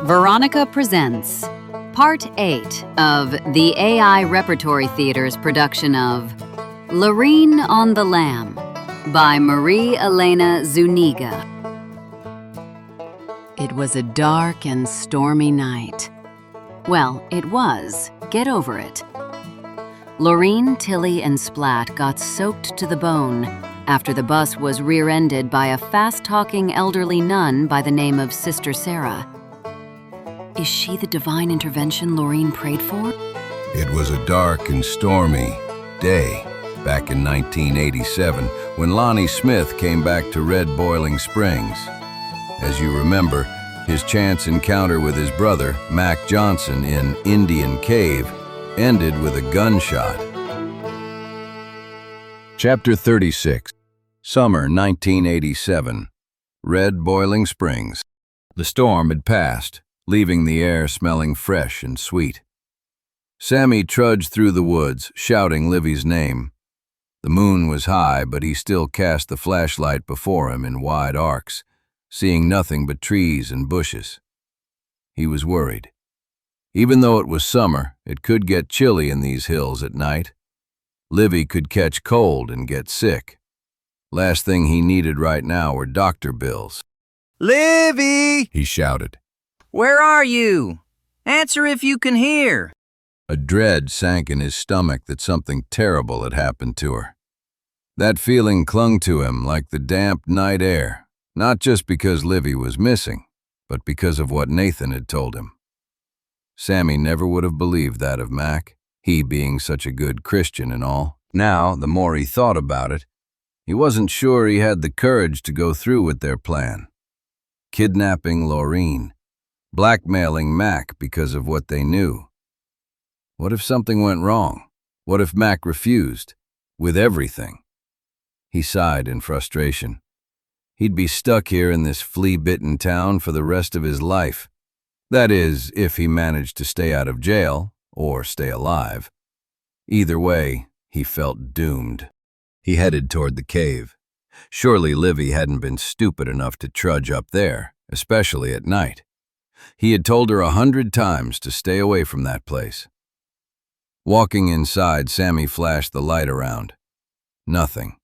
Veronica presents Part 8 of the AI Repertory Theater's production of Lorene on the Lamb by Marie Elena Zuniga. It was a dark and stormy night. Well, it was. Get over it. Lorene, Tilly, and Splat got soaked to the bone after the bus was rear-ended by a fast-talking elderly nun by the name of Sister Sarah. Is she the divine intervention Lorene prayed for? It was a dark and stormy day back in 1987 when Lonnie Smith came back to Red Boiling Springs. As you remember, his chance encounter with his brother, Mac Johnson, in Indian Cave ended with a gunshot. Chapter 36. Summer 1987. Red Boiling Springs. The storm had passed, leaving the air smelling fresh and sweet. Sammy trudged through the woods, shouting Livy's name. The moon was high, but he still cast the flashlight before him in wide arcs, seeing nothing but trees and bushes. He was worried. Even though it was summer, it could get chilly in these hills at night. Livy could catch cold and get sick. Last thing he needed right now were doctor bills. "Livy!" he shouted. "Where are you? Answer if you can hear." A dread sank in his stomach that something terrible had happened to her. That feeling clung to him like the damp night air, not just because Livy was missing, but because of what Nathan had told him. Sammy never would have believed that of Mac, he being such a good Christian and all. Now, the more he thought about it, he wasn't sure he had the courage to go through with their plan. Kidnapping Lorene, blackmailing Mac because of what they knew. What if something went wrong? What if Mac refused? With everything? He sighed in frustration. He'd be stuck here in this flea-bitten town for the rest of his life. That is, if he managed to stay out of jail, or stay alive. Either way, he felt doomed. He headed toward the cave. Surely Livy hadn't been stupid enough to trudge up there, especially at night. He had told her 100 times to stay away from that place. Walking inside, Sammy flashed the light around. Nothing.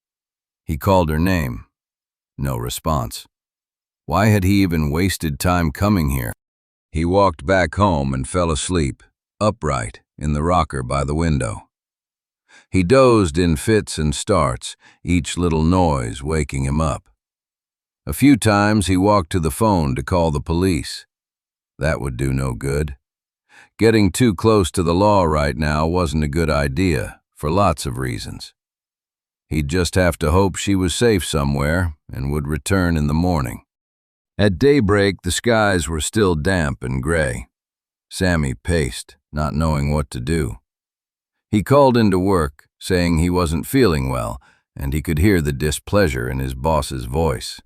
He called her name. No response. Why had he even wasted time coming here? He walked back home and fell asleep, upright, in the rocker by the window. He dozed in fits and starts, each little noise waking him up. A few times he walked to the phone to call the police. That would do no good. Getting too close to the law right now wasn't a good idea, for lots of reasons. He'd just have to hope she was safe somewhere and would return in the morning. At daybreak, the skies were still damp and gray. Sammy paced, not knowing what to do. He called into work, saying he wasn't feeling well, and he could hear the displeasure in his boss's voice.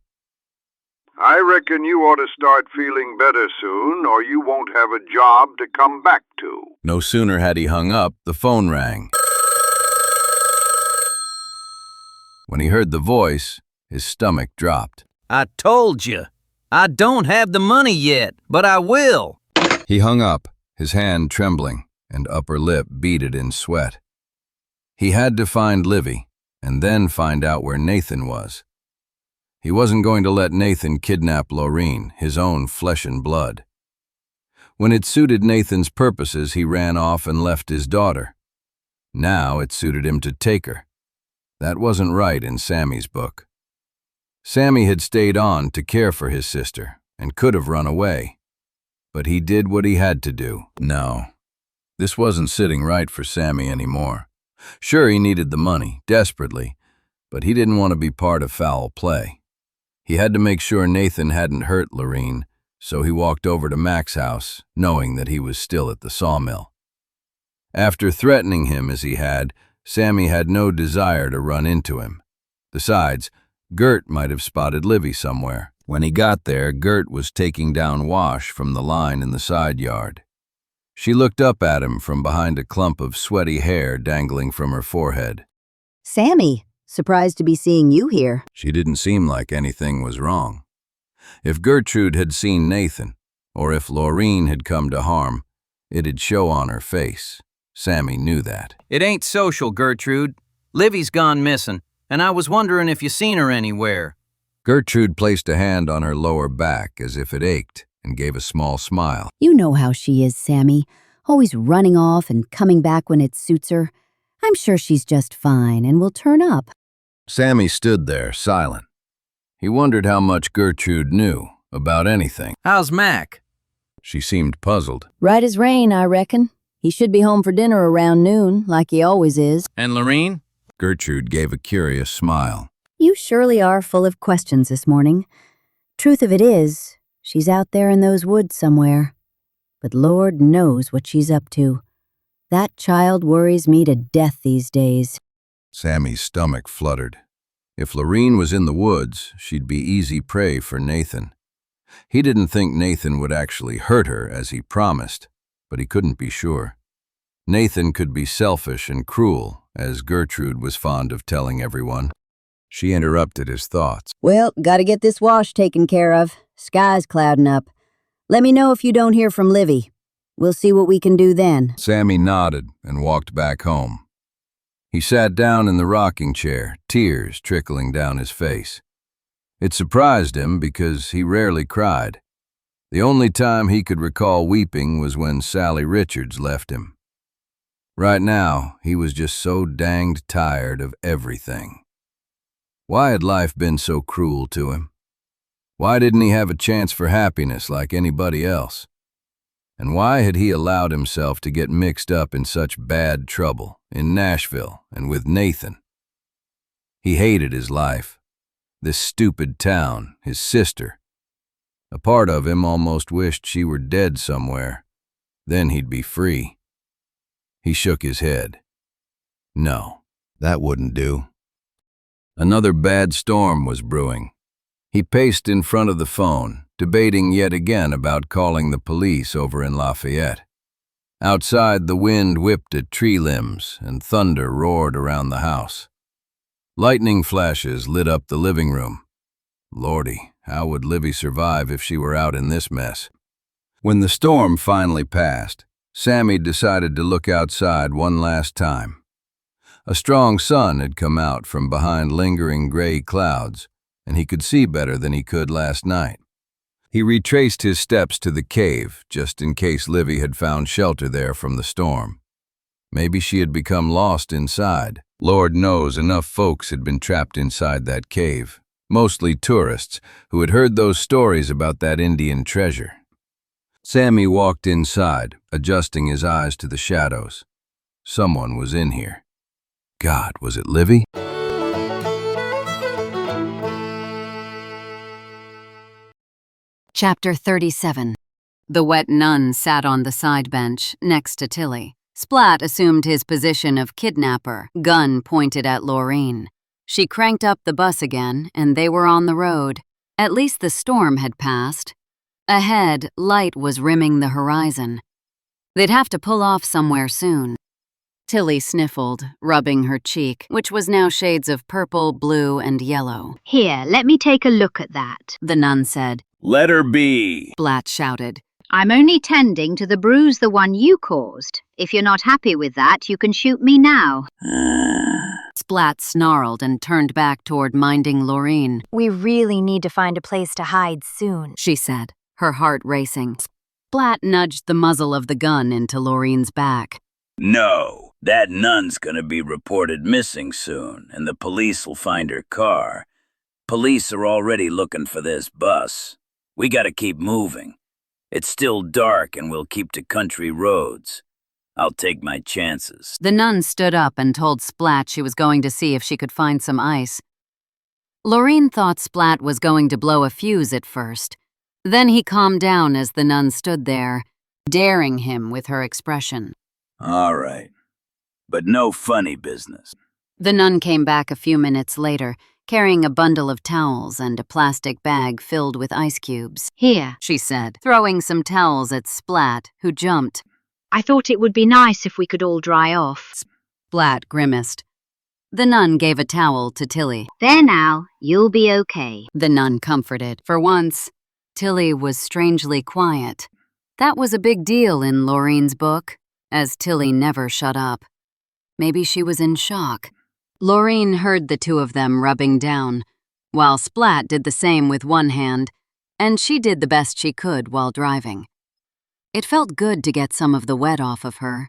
"I reckon you ought to start feeling better soon, or you won't have a job to come back to." No sooner had he hung up, the phone rang. When he heard the voice, his stomach dropped. "I told you, I don't have the money yet, but I will." He hung up, his hand trembling, and upper lip beaded in sweat. He had to find Livy, and then find out where Nathan was. He wasn't going to let Nathan kidnap Lorene, his own flesh and blood. When it suited Nathan's purposes, he ran off and left his daughter. Now it suited him to take her. That wasn't right in Sammy's book. Sammy had stayed on to care for his sister and could have run away. But he did what he had to do. No, this wasn't sitting right for Sammy anymore. Sure, he needed the money, desperately, but he didn't want to be part of foul play. He had to make sure Nathan hadn't hurt Lorene, so he walked over to Mac's house, knowing that he was still at the sawmill. After threatening him as he had, Sammy had no desire to run into him. Besides, Gert might have spotted Livy somewhere. When he got there, Gert was taking down wash from the line in the side yard. She looked up at him from behind a clump of sweaty hair dangling from her forehead. "Sammy, surprised to be seeing you here." She didn't seem like anything was wrong. If Gertrude had seen Nathan, or if Laureen had come to harm, it'd show on her face. Sammy knew that. It ain't social, Gertrude. Livy's gone missing, and I was wondering if you seen her anywhere. Gertrude placed a hand on her lower back as if it ached and gave a small smile. You know how she is, Sammy. Always running off and coming back when it suits her. I'm sure she's just fine and will turn up. Sammy stood there, silent. He wondered how much Gertrude knew about anything. How's Mac? She seemed puzzled. Right as rain, I reckon. He should be home for dinner around noon, like he always is. And Laureen? Gertrude gave a curious smile. You surely are full of questions this morning. Truth of it is, she's out there in those woods somewhere. But Lord knows what she's up to. That child worries me to death these days. Sammy's stomach fluttered. If Laureen was in the woods, she'd be easy prey for Nathan. He didn't think Nathan would actually hurt her as he promised, but he couldn't be sure. Nathan could be selfish and cruel, as Gertrude was fond of telling everyone. She interrupted his thoughts. Well, gotta get this wash taken care of. Sky's clouding up. Let me know if you don't hear from Livy. We'll see what we can do then. Sammy nodded and walked back home. He sat down in the rocking chair, tears trickling down his face. It surprised him because he rarely cried. The only time he could recall weeping was when Sally Richards left him. Right now, he was just so danged tired of everything. Why had life been so cruel to him? Why didn't he have a chance for happiness like anybody else? And why had he allowed himself to get mixed up in such bad trouble in Nashville and with Nathan? He hated his life, this stupid town, his sister. A part of him almost wished she were dead somewhere. Then he'd be free. He shook his head. No, that wouldn't do. Another bad storm was brewing. He paced in front of the phone, debating yet again about calling the police over in Lafayette. Outside, the wind whipped at tree limbs and thunder roared around the house. Lightning flashes lit up the living room. Lordy, how would Livy survive if she were out in this mess? When the storm finally passed, Sammy decided to look outside one last time. A strong sun had come out from behind lingering gray clouds, and he could see better than he could last night. He retraced his steps to the cave, just in case Livy had found shelter there from the storm. Maybe she had become lost inside. Lord knows enough folks had been trapped inside that cave, mostly tourists who had heard those stories about that Indian treasure. Sammy walked inside, adjusting his eyes to the shadows. Someone was in here. God, was it Livy? Chapter 37. The wet nun sat on the side bench next to Tilly. Splat assumed his position of kidnapper, gun pointed at Laureen. She cranked up the bus again, and they were on the road. At least the storm had passed. Ahead, light was rimming the horizon. They'd have to pull off somewhere soon. Tilly sniffled, rubbing her cheek, which was now shades of purple, blue, and yellow. Here, let me take a look at that, The nun said. Let her be. Splat shouted. I'm only tending to the bruise the one you caused. If you're not happy with that, you can shoot me now. Splat snarled and turned back toward minding Laureen. We really need to find a place to hide soon, She said, her heart racing. Splat nudged the muzzle of the gun into Laureen's back. No, that nun's gonna be reported missing soon, and the police will find her car. Police are already looking for this bus. We gotta keep moving. It's still dark and we'll keep to country roads. I'll take my chances. The nun stood up and told Splat she was going to see if she could find some ice. Laureen thought Splat was going to blow a fuse at first. Then he calmed down as the nun stood there, daring him with her expression. All right, but no funny business. The nun came back a few minutes later, carrying a bundle of towels and a plastic bag filled with ice cubes. Here, She said, throwing some towels at Splat, who jumped. I thought it would be nice if we could all dry off. Splat grimaced. The nun gave a towel to Tilly. There now, you'll be okay. The nun comforted. For once, Tilly was strangely quiet. That was a big deal in Lorraine's book, as Tilly never shut up. Maybe she was in shock. Lorraine heard the two of them rubbing down, while Splat did the same with one hand, and she did the best she could while driving. It felt good to get some of the wet off of her.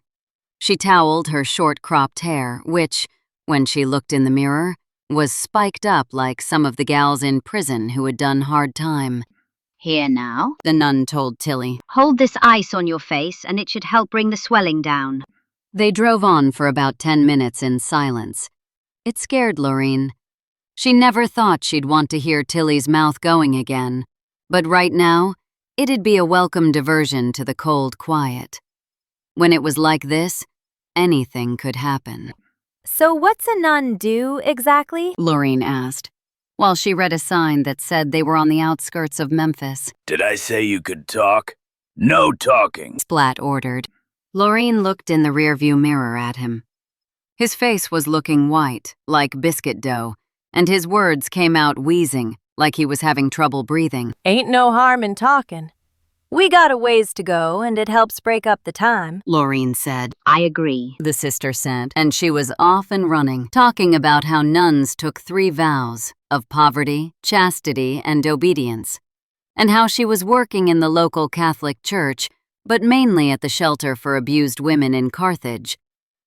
She toweled her short-cropped hair, which, when she looked in the mirror, was spiked up like some of the gals in prison who had done hard time. Here now, The nun told Tilly. hold this ice on your face and it should help bring the swelling down. They drove on for about 10 minutes in silence. It scared Lorraine. She never thought she'd want to hear Tilly's mouth going again, but right now, it'd be a welcome diversion to the cold quiet. When it was like this, anything could happen. So what's a nun do exactly? Lorraine asked, while she read a sign that said they were on the outskirts of Memphis. Did I say you could talk? No talking. Splat ordered. Lorraine looked in the rearview mirror at him. His face was looking white, like biscuit dough, and his words came out wheezing, like he was having trouble breathing. Ain't no harm in talking. We got a ways to go, and it helps break up the time. Lorraine said. I agree. The sister said, and she was off and running, talking about how nuns took 3 vows of poverty, chastity, and obedience, and how she was working in the local Catholic church, but mainly at the shelter for abused women in Carthage.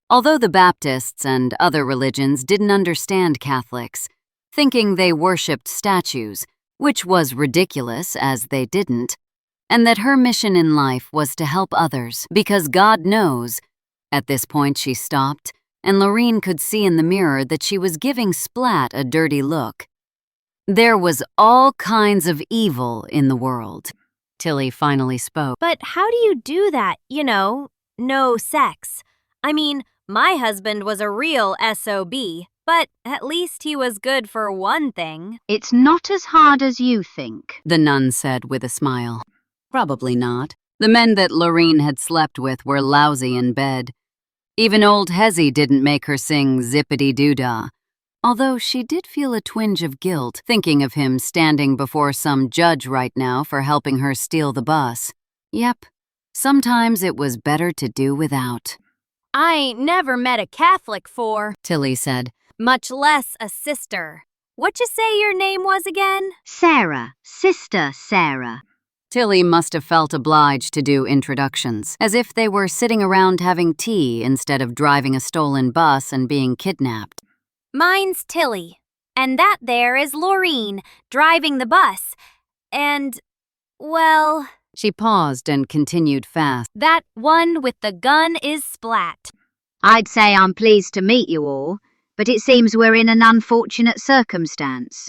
Although the Baptists and other religions didn't understand Catholics, thinking they worshipped statues, which was ridiculous as they didn't, and that her mission in life was to help others, because God knows. At this point she stopped, and Lorraine could see in the mirror that she was giving Splat a dirty look. There was all kinds of evil in the world. Tilly finally spoke. But how do you do that, no sex? I mean, my husband was a real SOB, but at least he was good for one thing. It's not as hard as you think. The nun said with a smile. Probably not. The men that Lorraine had slept with were lousy in bed. Even old Hezzy didn't make her sing zippity-doo-dah, although she did feel a twinge of guilt thinking of him standing before some judge right now for helping her steal the bus. Yep, sometimes it was better to do without. I ain't never met a Catholic for, Tilly said. much less a sister. What'd you say your name was again? Sarah, Sister Sarah. Tilly must have felt obliged to do introductions, as if they were sitting around having tea instead of driving a stolen bus and being kidnapped. Mine's Tilly, and that there is Lorraine, driving the bus. And, well, She paused and continued fast. that one with the gun is Splat. I'd say I'm pleased to meet you all, but it seems we're in an unfortunate circumstance.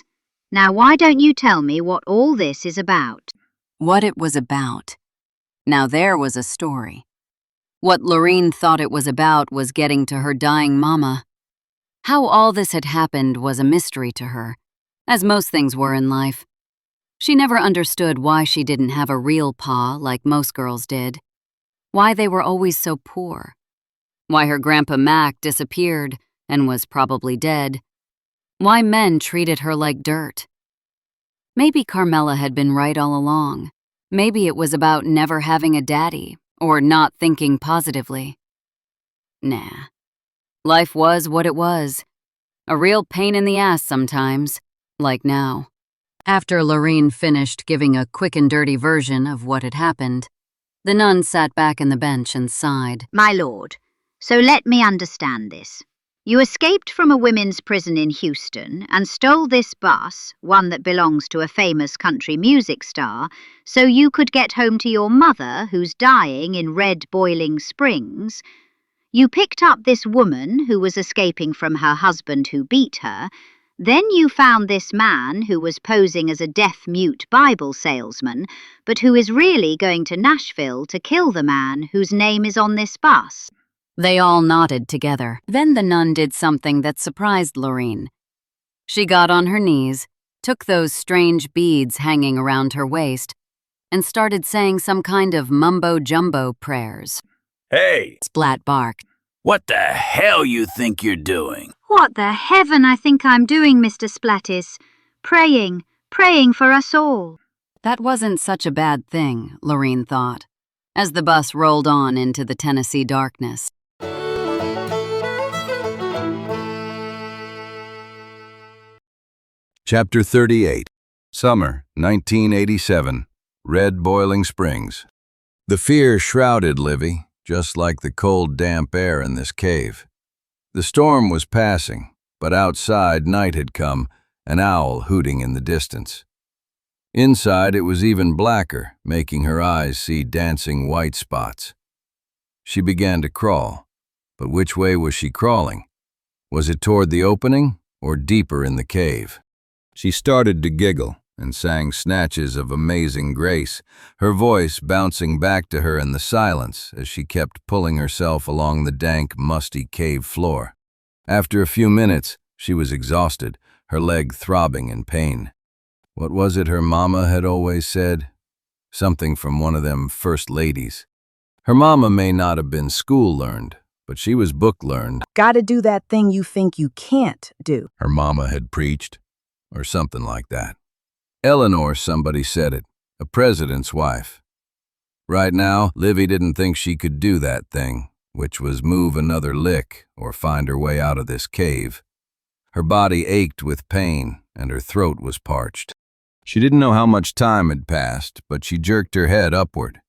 Now why don't you tell me what all this is about? What it was about. Now there was a story. What Lorraine thought it was about was getting to her dying mama. How all this had happened was a mystery to her, as most things were in life. She never understood why she didn't have a real pa like most girls did, why they were always so poor, why her Grandpa Mac disappeared and was probably dead, why men treated her like dirt. Maybe Carmela had been right all along. Maybe it was about never having a daddy or not thinking positively. Nah. Life was what it was. A real pain in the ass sometimes, like now. After Lorraine finished giving a quick and dirty version of what had happened, the nun sat back in the bench and sighed. My lord, so let me understand this. You escaped from a women's prison in Houston and stole this bus, one that belongs to a famous country music star, so you could get home to your mother, who's dying in Red Boiling Springs. You picked up this woman who was escaping from her husband who beat her. Then you found this man who was posing as a deaf-mute Bible salesman, but who is really going to Nashville to kill the man whose name is on this bus. They all nodded together. Then the nun did something that surprised Lorraine. She got on her knees, took those strange beads hanging around her waist, and started saying some kind of mumbo-jumbo prayers. Hey, Splat barked. what the hell you think you're doing? What the heaven I think I'm doing, Mr. Splattis. Praying for us all. That wasn't such a bad thing, Lorene thought, as the bus rolled on into the Tennessee darkness. Chapter 38. Summer, 1987. Red Boiling Springs. The fear shrouded Livy, just like the cold, damp air in this cave. The storm was passing, but outside night had come, an owl hooting in the distance. Inside it was even blacker, making her eyes see dancing white spots. She began to crawl, but which way was she crawling? Was it toward the opening or deeper in the cave? She started to giggle and sang snatches of amazing grace, her voice bouncing back to her in the silence as she kept pulling herself along the dank, musty cave floor. After a few minutes, she was exhausted, her leg throbbing in pain. What was it her mama had always said? Something from one of them first ladies. Her mama may not have been school-learned, but she was book-learned. Gotta do that thing you think you can't do. Her mama had preached, or something like that. Eleanor, somebody said it, a president's wife. Right now, Livy didn't think she could do that thing, which was move another lick or find her way out of this cave. Her body ached with pain, and her throat was parched. She didn't know how much time had passed, but she jerked her head upward.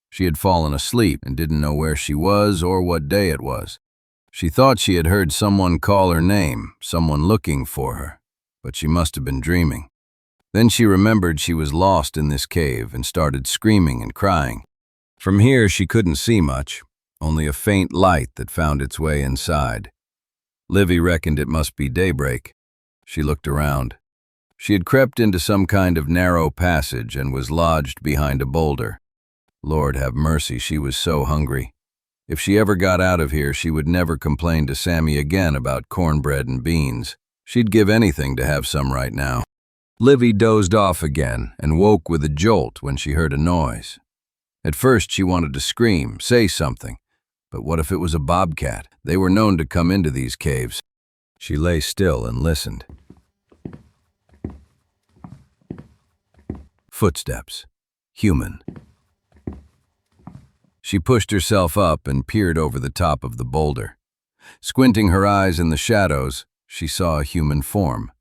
She had fallen asleep and didn't know where she was or what day it was. She thought she had heard someone call her name, someone looking for her, but she must have been dreaming. Then she remembered she was lost in this cave and started screaming and crying. From here she couldn't see much, only a faint light that found its way inside. Livy reckoned it must be daybreak. She looked around. She had crept into some kind of narrow passage and was lodged behind a boulder. Lord have mercy, she was so hungry. If she ever got out of here, she would never complain to Sammy again about cornbread and beans. She'd give anything to have some right now. Livy dozed off again and woke with a jolt when she heard a noise. At first she wanted to scream, say something, but what if it was a bobcat? They were known to come into these caves. She lay still and listened. Footsteps. Human. She pushed herself up and peered over the top of the boulder. Squinting her eyes in the shadows, she saw a human form.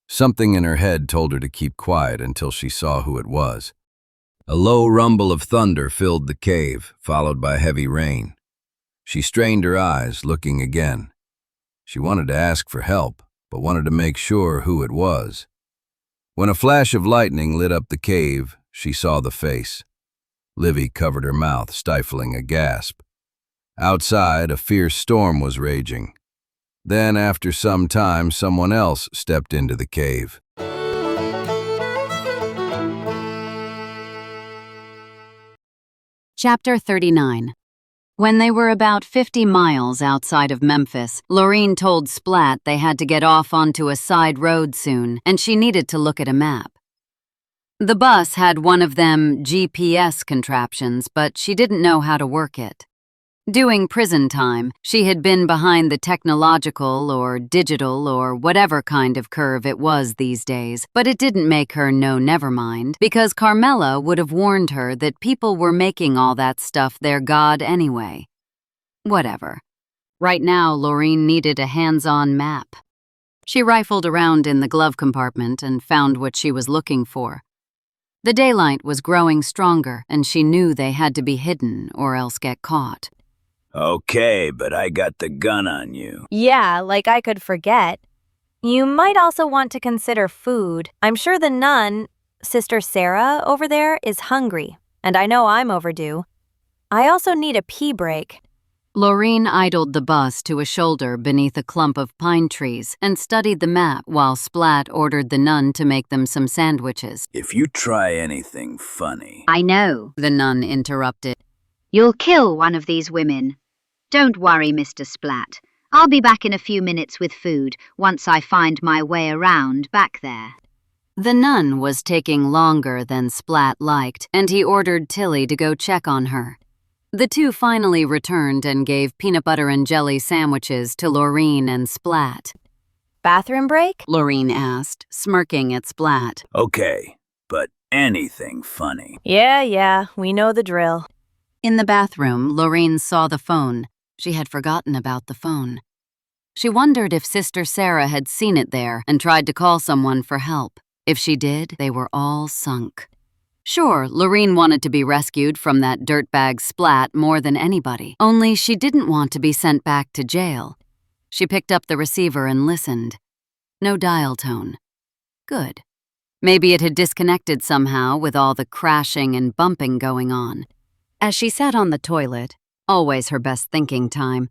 Something in her head told her to keep quiet until she saw who it was. A low rumble of thunder filled the cave, followed by heavy rain. She strained her eyes, looking again. She wanted to ask for help, but wanted to make sure who it was. When a flash of lightning lit up the cave, she saw the face. Livy covered her mouth, stifling a gasp. Outside, a fierce storm was raging. Then, after some time, someone else stepped into the cave. Chapter 39. When they were about 50 miles outside of Memphis, Lorene told Splat they had to get off onto a side road soon, and she needed to look at a map. The bus had one of them GPS contraptions, but she didn't know how to work it. Doing prison time, she had been behind the technological or digital or whatever kind of curve it was these days, but it didn't make her know never mind, because Carmela would have warned her that people were making all that stuff their god anyway. Whatever. Right now, Lorene needed a hands-on map. She rifled around in the glove compartment and found what she was looking for. The daylight was growing stronger, and she knew they had to be hidden or else get caught. Okay, but I got the gun on you. Yeah, like I could forget. You might also want to consider food. I'm sure the nun, Sister Sarah over there, is hungry, and I know I'm overdue. I also need a pee break. Lorene idled the bus to a shoulder beneath a clump of pine trees and studied the map while Splat ordered the nun to make them some sandwiches. If you try anything funny... I know, The nun interrupted. you'll kill one of these women. Don't worry, Mr. Splat. I'll be back in a few minutes with food once I find my way around back there. The nun was taking longer than Splat liked, and he ordered Tilly to go check on her. The two finally returned and gave peanut butter and jelly sandwiches to Lorene and Splat. Bathroom break? Lorene asked, smirking at Splat. Okay, but anything funny. Yeah, we know the drill. In the bathroom, Lorene saw the phone. She had forgotten about the phone. She wondered if Sister Sarah had seen it there and tried to call someone for help. If she did, they were all sunk. Sure, Lorene wanted to be rescued from that dirtbag Splat more than anybody, only she didn't want to be sent back to jail. She picked up the receiver and listened. No dial tone. Good. Maybe it had disconnected somehow with all the crashing and bumping going on. As she sat on the toilet, always her best thinking time,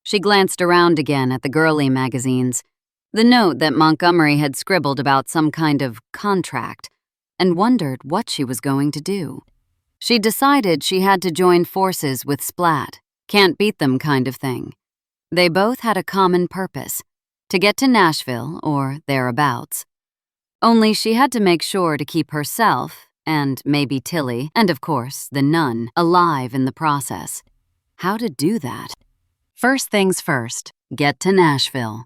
she glanced around again at the girly magazines, the note that Montgomery had scribbled about some kind of contract, and wondered what she was going to do. She decided she had to join forces with Splat, can't beat them kind of thing. They both had a common purpose, to get to Nashville or thereabouts. Only she had to make sure to keep herself, and maybe Tilly, and of course the nun, alive in the process. How to do that? First things first, get to Nashville.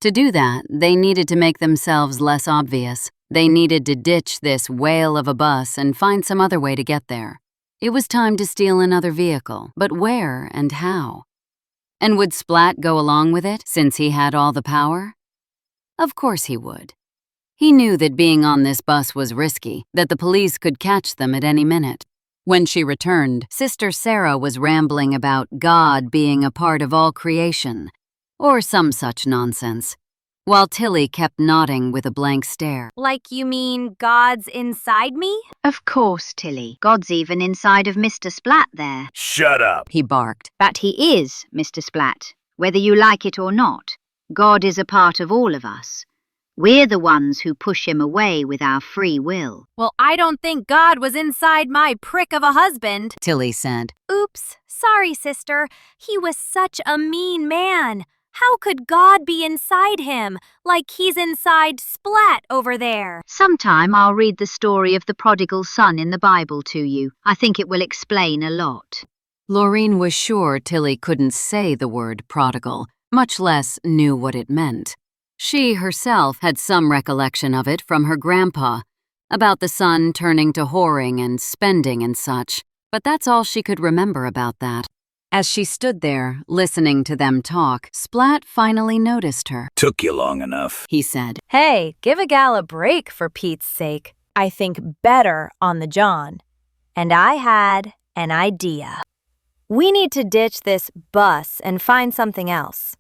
To do that, they needed to make themselves less obvious. They needed to ditch this whale of a bus and find some other way to get there. It was time to steal another vehicle, but where and how? And would Splat go along with it, since he had all the power? Of course he would. He knew that being on this bus was risky, that the police could catch them at any minute. When she returned, Sister Sarah was rambling about God being a part of all creation, or some such nonsense, while Tilly kept nodding with a blank stare. Like you mean God's inside me? Of course, Tilly. God's even inside of Mr. Splat there. Shut up! He barked. But he is, Mr. Splat. Whether you like it or not, God is a part of all of us. We're the ones who push him away with our free will. Well, I don't think God was inside my prick of a husband, Tilly said. Oops, sorry, sister. He was such a mean man. How could God be inside him, like he's inside Splat over there? Sometime I'll read the story of the prodigal son in the Bible to you. I think it will explain a lot. Lorene was sure Tilly couldn't say the word prodigal, much less knew what it meant. She herself had some recollection of it from her grandpa, about the son turning to whoring and spending and such, but that's all she could remember about that. As she stood there, listening to them talk, Splat finally noticed her. Took you long enough. He said, Hey, give a gal a break for Pete's sake. I think better on the John. And I had an idea. We need to ditch this bus and find something else.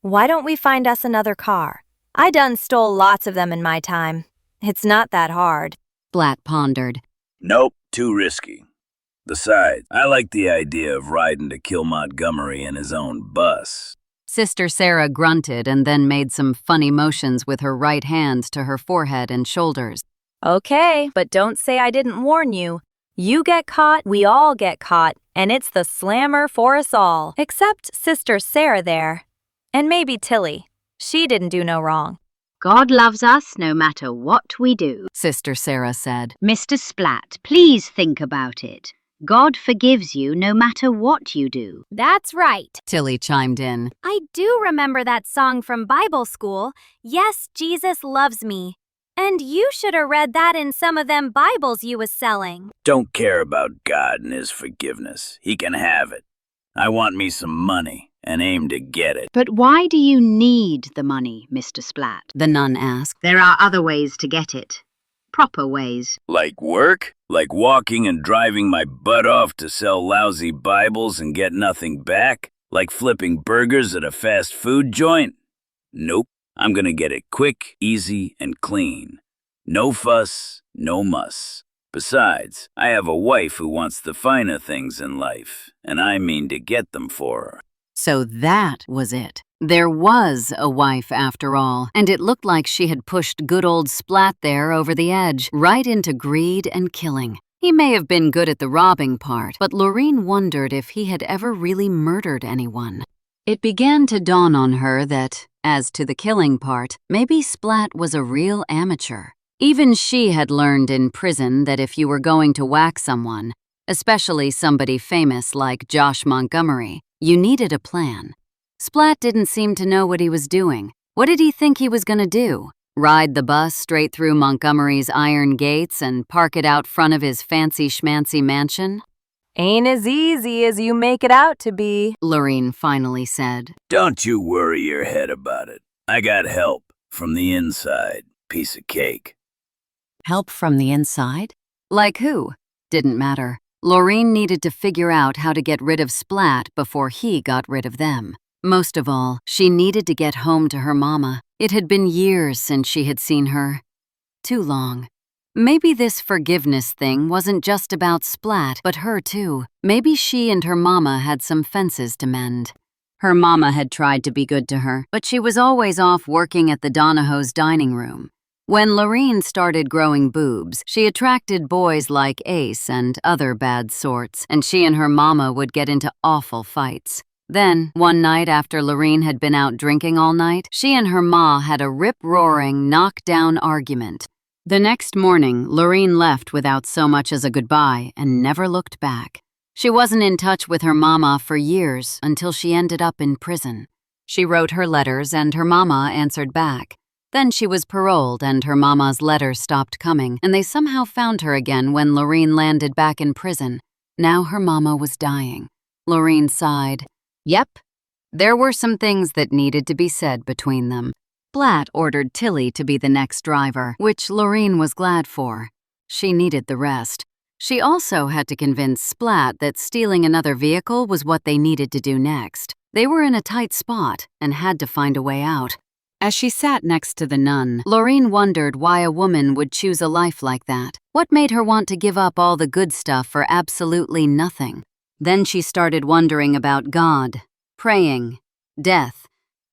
Why don't we find us another car? I done stole lots of them in my time. It's not that hard. Splat pondered. Nope, too risky. Besides, I like the idea of riding to kill Montgomery in his own bus. Sister Sarah grunted and then made some funny motions with her right hand to her forehead and shoulders. Okay, but don't say I didn't warn you. You get caught, we all get caught, and it's the slammer for us all. Except Sister Sarah there. And maybe Tilly. She didn't do no wrong. God loves us no matter what we do, Sister Sarah said. Mr. Splat, please think about it. God forgives you no matter what you do. That's right. Tilly chimed in. I do remember that song from Bible school. Yes, Jesus loves me. And you should have read that in some of them Bibles you was selling. Don't care about God and his forgiveness. He can have it. I want me some money and aim to get it. But why do you need the money, Mr. Splat? The nun asked. There are other ways to get it. Proper ways. Like work? Like walking and driving my butt off to sell lousy Bibles and get nothing back? Like flipping burgers at a fast food joint? Nope. I'm gonna get it quick, easy, and clean. No fuss, no muss. Besides, I have a wife who wants the finer things in life, and I mean to get them for her. So that was it. There was a wife after all, and it looked like she had pushed good old Splat there over the edge, right into greed and killing. He may have been good at the robbing part, but Lorene wondered if he had ever really murdered anyone. It began to dawn on her that, as to the killing part, maybe Splat was a real amateur. Even she had learned in prison that if you were going to whack someone, especially somebody famous like Josh Montgomery, you needed a plan. Splat didn't seem to know what he was doing. What did he think he was going to do? Ride the bus straight through Montgomery's iron gates and park it out front of his fancy schmancy mansion? Ain't as easy as you make it out to be, Lorene finally said. Don't you worry your head about it. I got help from the inside. Piece of cake. Help from the inside? Like who? Didn't matter. Lorene needed to figure out how to get rid of Splat before he got rid of them. Most of all, she needed to get home to her mama. It had been years since she had seen her. Too long. Maybe this forgiveness thing wasn't just about Splat, but her too. Maybe she and her mama had some fences to mend. Her mama had tried to be good to her, but she was always off working at the Donahoe's dining room. When Lorene started growing boobs, she attracted boys like Ace and other bad sorts, and she and her mama would get into awful fights. Then, one night after Lorene had been out drinking all night, she and her ma had a rip-roaring, knock-down argument. The next morning, Lorene left without so much as a goodbye and never looked back. She wasn't in touch with her mama for years until she ended up in prison. She wrote her letters and her mama answered back. Then she was paroled and her mama's letters stopped coming, and they somehow found her again when Lorene landed back in prison. Now her mama was dying. Lorene sighed. Yep, there were some things that needed to be said between them. Splat ordered Tilly to be the next driver, which Lorene was glad for. She needed the rest. She also had to convince Splat that stealing another vehicle was what they needed to do next. They were in a tight spot and had to find a way out. As she sat next to the nun, Lorene wondered why a woman would choose a life like that. What made her want to give up all the good stuff for absolutely nothing? Then she started wondering about God, praying, death,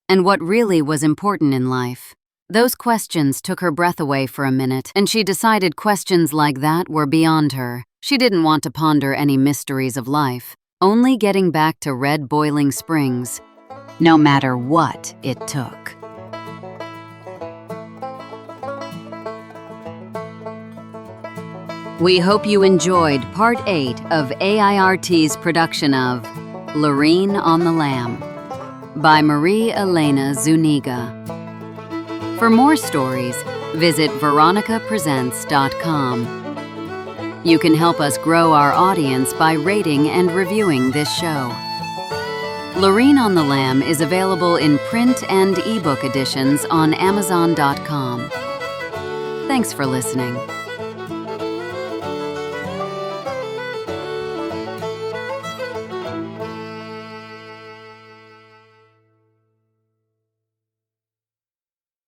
and what really was important in life. Those questions took her breath away for a minute, and she decided questions like that were beyond her. She didn't want to ponder any mysteries of life, only getting back to Red Boiling Springs, no matter what it took. We hope you enjoyed Part 8 of AIRT's production of Lorene on the Lam by Marie Elena Zuniga. For more stories, visit veronicapresents.com. You can help us grow our audience by rating and reviewing this show. Lorene on the Lam is available in print and ebook editions on Amazon.com. Thanks for listening.